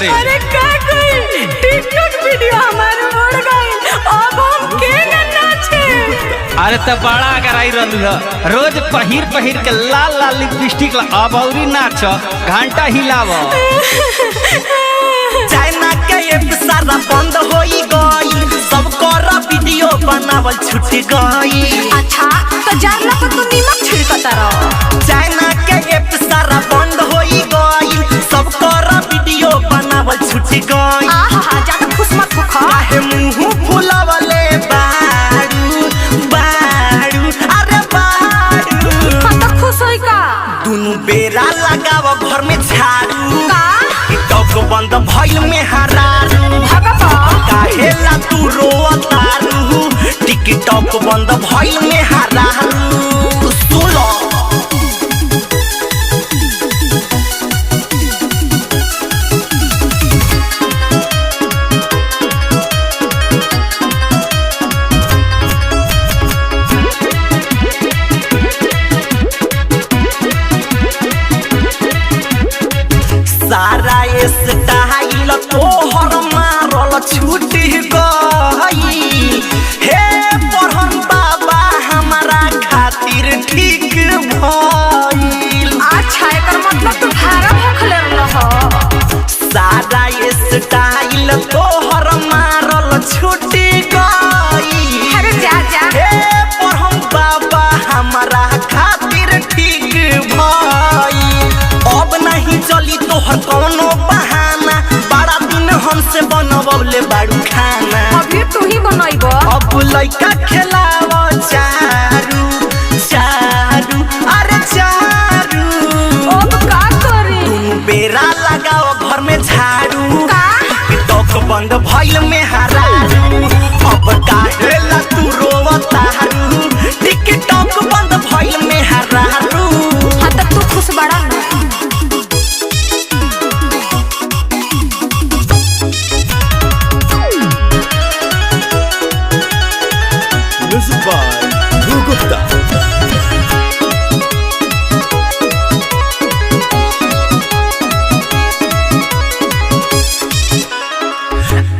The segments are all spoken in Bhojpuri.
अरे का कोई टिकटॉक वीडियो हमारे उड़ गई, अब हम के नाचे। अरे तो बड़ा कराई रहलू रोज पहिर के लाल लाल लिपस्टिक अब औरी नाच घंटा हिलाव। चाइना के ऐप सारा बंद होई गई, सब कर वीडियो बनावल छूट गई। अच्छा तो जानला पर तू नीमक छिड़कता रह। चाइना के ऐप सारा बंद होई गई, सब कर वीडियो बनावल छूट गई। आहा ज्यादा खुश मत खा। काहे मुंह फुलावले बारू बारू अरे बारू। हम तो खुश होई का। दुनु बेरा लगाव घर में झाड़ू का टिकटॉक बंद भइल में हरारू। काहेला तू रोतारू टिकटॉक बंद भइल में हरारू। सुनो सारा स्टाइल तोहर मारल छूट गई। हे पढ़न बाबा हमारा खातिर ठीक भइल। अच्छा एकर मतलब तू भारा भूखले रह। सारा स्टाइल तोहर मारल छूट गई। अरे जा जा। हे पढ़न बाबा हमारा खातिर ठीक भइल। अब नहीं चली तोहर कौनो बहाना, बड़ा दिन हमसे बनवले बाड़ू खाना। अभी तू ही बनाइब। अब लइका खेलाव चारू चारू अरे चारू। अब का करी। तुम बेरा लगाओ घर में झाड़ू। का टिकटॉक बंद भइल में हरारू। अब काहेला तू रोवतारू टिकटॉक बंद भइल में हरारू। हाँ तब तू खुश बड़ा ना। Music by Dhruv Gupta.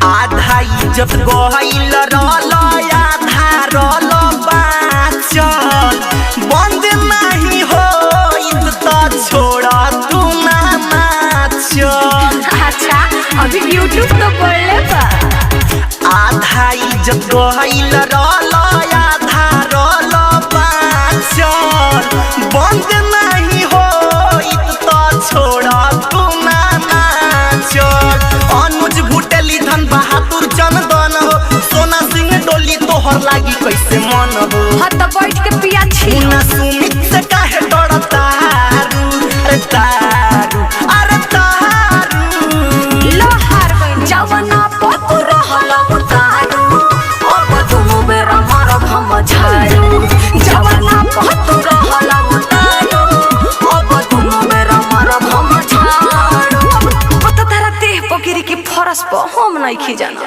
आधा इज्जत गइल रहल आधा रहल बाचल। बंद नहीं होइत त छोड़ तू ना नाचल। अच्छा अभी यूट्यूब तो बोले बा। आधा इज्जत गइल रहल आधा रहल बाचल। बंद नहीं होइत त छोड़ तू ना नाचल। अनुज भुटेली धन बहादुर चंदन हो, सोना सिंह डोली तोहर लागी कैसे मन हो। हाँ तो बैठ के पिया छी। ना सुमित से काहे डरतारू अरे तारू अरे तारू। लो हार गई जवना पतु रहल उतारू। अब तुम बेरा मारब हम झाड़ू। जवना पतु रहल उतारू। अब तुम बेरा मारब हम झाड़ू। अब तो तारा देह पगिरी की फरस पर हम नहीं खी जाना।